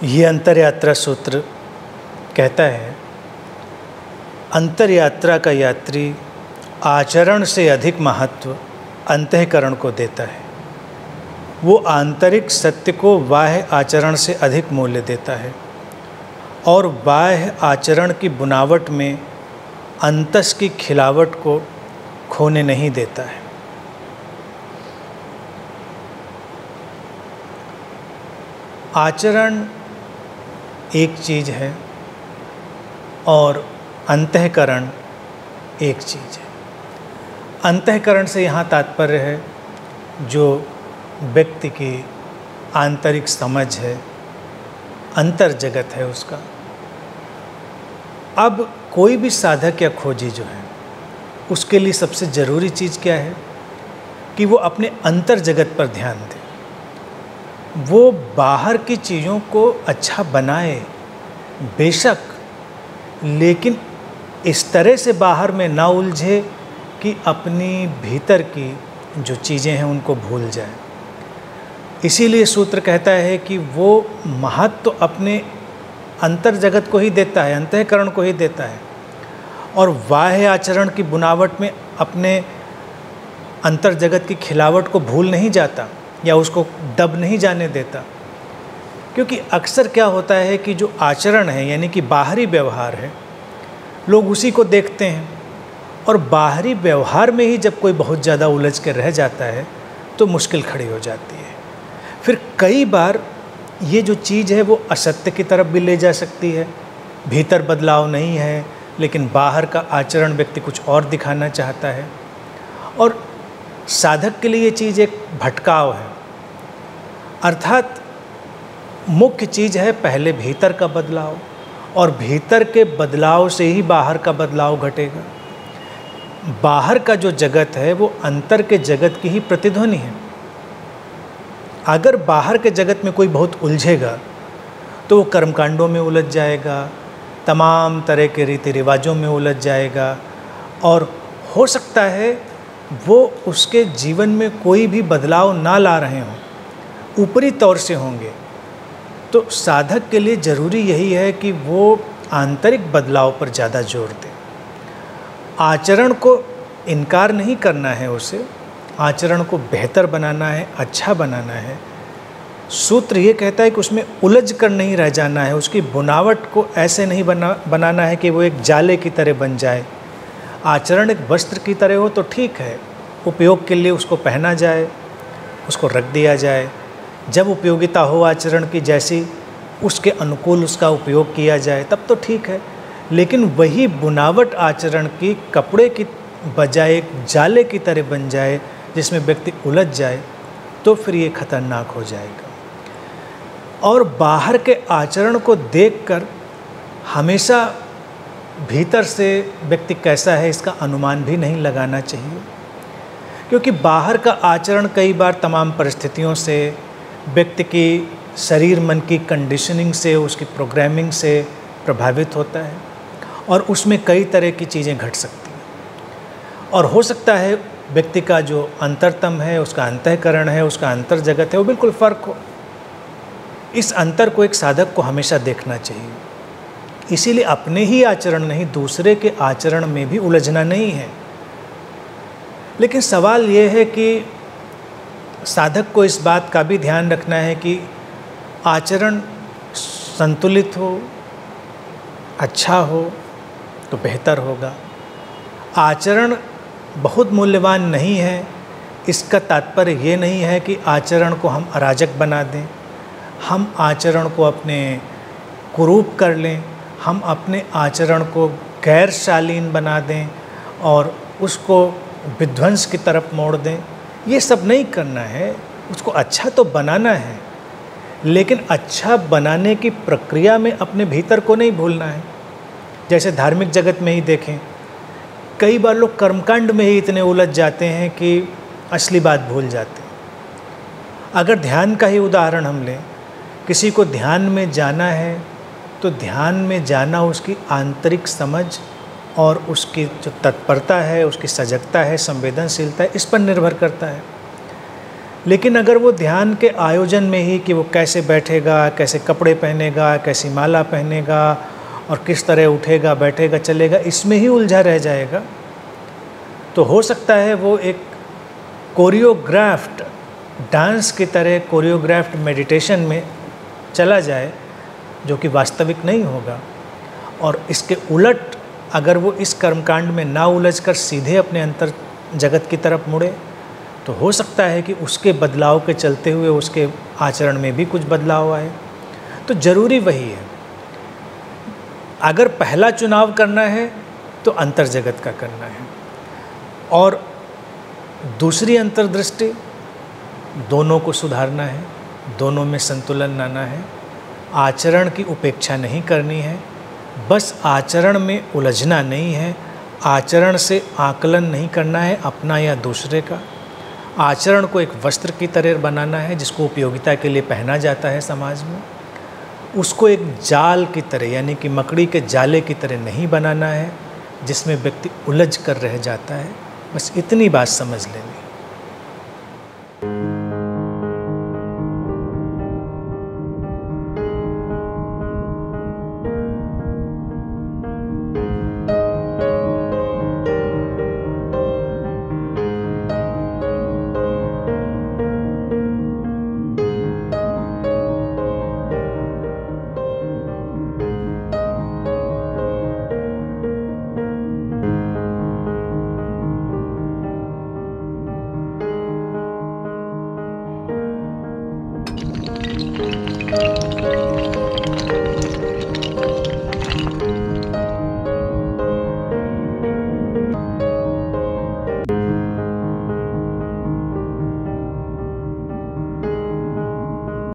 ये अंतरयात्रा सूत्र कहता है, अंतरयात्रा का यात्री आचरण से अधिक महत्व अंतःकरण को देता है। वो आंतरिक सत्य को बाह्य आचरण से अधिक मूल्य देता है और बाह्य आचरण की बुनावट में अंतस की खिलावट को खोने नहीं देता है। आचरण एक चीज़ है और अंतःकरण एक चीज़ है। अंतःकरण से यहाँ तात्पर्य है जो व्यक्ति की आंतरिक समझ है, अंतर जगत है उसका। अब कोई भी साधक या खोजी जो है उसके लिए सबसे ज़रूरी चीज़ क्या है कि वो अपने अंतर जगत पर ध्यान दे। वो बाहर की चीज़ों को अच्छा बनाए बेशक, लेकिन इस तरह से बाहर में ना उलझे कि अपनी भीतर की जो चीज़ें हैं उनको भूल जाए। इसीलिए सूत्र कहता है कि वो महत्व अपने अंतर जगत को ही देता है, अंतःकरण को ही देता है, और बाह्य आचरण की बुनावट में अपने अंतर जगत की खिलावट को भूल नहीं जाता या उसको दब नहीं जाने देता। क्योंकि अक्सर क्या होता है कि जो आचरण है यानी कि बाहरी व्यवहार है, लोग उसी को देखते हैं और बाहरी व्यवहार में ही जब कोई बहुत ज़्यादा उलझ कर रह जाता है तो मुश्किल खड़ी हो जाती है। फिर कई बार ये जो चीज़ है वो असत्य की तरफ भी ले जा सकती है। भीतर बदलाव नहीं है लेकिन बाहर का आचरण व्यक्ति कुछ और दिखाना चाहता है, और साधक के लिए ये चीज़ एक भटकाव है। अर्थात मुख्य चीज़ है पहले भीतर का बदलाव, और भीतर के बदलाव से ही बाहर का बदलाव घटेगा। बाहर का जो जगत है वो अंतर के जगत की ही प्रतिध्वनि है। अगर बाहर के जगत में कोई बहुत उलझेगा तो वो कर्मकांडों में उलझ जाएगा, तमाम तरह के रीति रिवाजों में उलझ जाएगा, और हो सकता है वो उसके जीवन में कोई भी बदलाव ना ला रहे हों, ऊपरी तौर से होंगे। तो साधक के लिए ज़रूरी यही है कि वो आंतरिक बदलाव पर ज़्यादा जोर दे। आचरण को इनकार नहीं करना है उसे, आचरण को बेहतर बनाना है, अच्छा बनाना है। सूत्र ये कहता है कि उसमें उलझ कर नहीं रह जाना है, उसकी बुनावट को ऐसे नहीं बनाना है कि वो एक जाले की तरह बन जाए। आचरण एक वस्त्र की तरह हो तो ठीक है, उपयोग के लिए उसको पहना जाए, उसको रख दिया जाए। जब उपयोगिता हो आचरण की जैसी, उसके अनुकूल उसका उपयोग किया जाए तब तो ठीक है। लेकिन वही बुनावट आचरण की कपड़े की बजाय एक जाले की तरह बन जाए जिसमें व्यक्ति उलझ जाए तो फिर ये खतरनाक हो जाएगा। और बाहर के आचरण को देखकर हमेशा भीतर से व्यक्ति कैसा है इसका अनुमान भी नहीं लगाना चाहिए, क्योंकि बाहर का आचरण कई बार तमाम परिस्थितियों से, व्यक्ति की शरीर मन की कंडीशनिंग से, उसकी प्रोग्रामिंग से प्रभावित होता है और उसमें कई तरह की चीज़ें घट सकती हैं। और हो सकता है व्यक्ति का जो अंतरतम है, उसका अंतःकरण है, उसका अंतर जगत है, वो बिल्कुल फ़र्क हो। इस अंतर को एक साधक को हमेशा देखना चाहिए। इसीलिए अपने ही आचरण नहीं, दूसरे के आचरण में भी उलझना नहीं है। लेकिन सवाल ये है कि साधक को इस बात का भी ध्यान रखना है कि आचरण संतुलित हो, अच्छा हो तो बेहतर होगा। आचरण बहुत मूल्यवान नहीं है, इसका तात्पर्य ये नहीं है कि आचरण को हम अराजक बना दें, हम आचरण को अपने कुरूप कर लें, हम अपने आचरण को गैर शालीन बना दें और उसको विध्वंस की तरफ मोड़ दें। ये सब नहीं करना है। उसको अच्छा तो बनाना है, लेकिन अच्छा बनाने की प्रक्रिया में अपने भीतर को नहीं भूलना है। जैसे धार्मिक जगत में ही देखें, कई बार लोग कर्मकांड में ही इतने उलझ जाते हैं कि असली बात भूल जाते हैं। अगर ध्यान का ही उदाहरण हम लें, किसी को ध्यान में जाना है तो ध्यान में जाना उसकी आंतरिक समझ और उसकी जो तत्परता है, उसकी सजगता है, संवेदनशीलता है, इस पर निर्भर करता है। लेकिन अगर वो ध्यान के आयोजन में ही कि वो कैसे बैठेगा, कैसे कपड़े पहनेगा, कैसी माला पहनेगा और किस तरह उठेगा, बैठेगा, चलेगा, इसमें ही उलझा रह जाएगा, तो हो सकता है वो एक कोरियोग्राफ्ड डांस की तरह कोरियोग्राफ्ड मेडिटेशन में चला जाए, जो कि वास्तविक नहीं होगा। और इसके उलट अगर वो इस कर्मकांड में ना उलझकर सीधे अपने अंतर जगत की तरफ मुड़े, तो हो सकता है कि उसके बदलाव के चलते हुए उसके आचरण में भी कुछ बदलाव आए। तो ज़रूरी वही है, अगर पहला चुनाव करना है तो अंतर जगत का करना है, और दूसरी अंतर्दृष्टि दोनों को सुधारना है, दोनों में संतुलन लाना है, आचरण की उपेक्षा नहीं करनी है, बस आचरण में उलझना नहीं है, आचरण से आकलन नहीं करना है अपना या दूसरे का, आचरण को एक वस्त्र की तरह बनाना है जिसको उपयोगिता के लिए पहना जाता है समाज में, उसको एक जाल की तरह यानी कि मकड़ी के जाले की तरह नहीं बनाना है जिसमें व्यक्ति उलझ कर रह जाता है। बस इतनी बात समझ लेना।